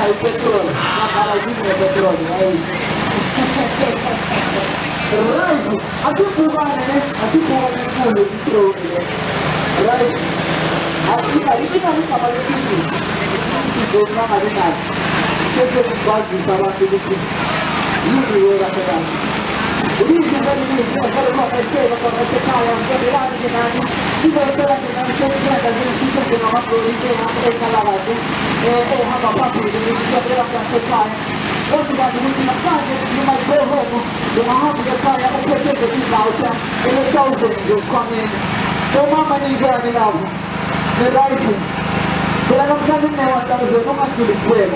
hay petrol. Nakala din may petrol. Right. Aku bukan kulit itu. Right. Aku tadi kita ni kapal ini. Si dona ada nak. Saya buat di bawah itu. Ini orang orang. Ini juga ini kalau kita cakap kalau kita kaya sebelah ni nanti kita sebelah ni nanti sebelah ni kita dengan apa itu yang kita lakukan. Hamba papu ini sebelah kita kaya. Kalau kita mesti nak kaya, kita mesti berhubung. Dengan hamba kita kaya, kita cepat kita auto. Ini tahu je kami. Semua manager ni lah. Ni right. Kalau kita ni lewat tahu je, kita kulit kulit.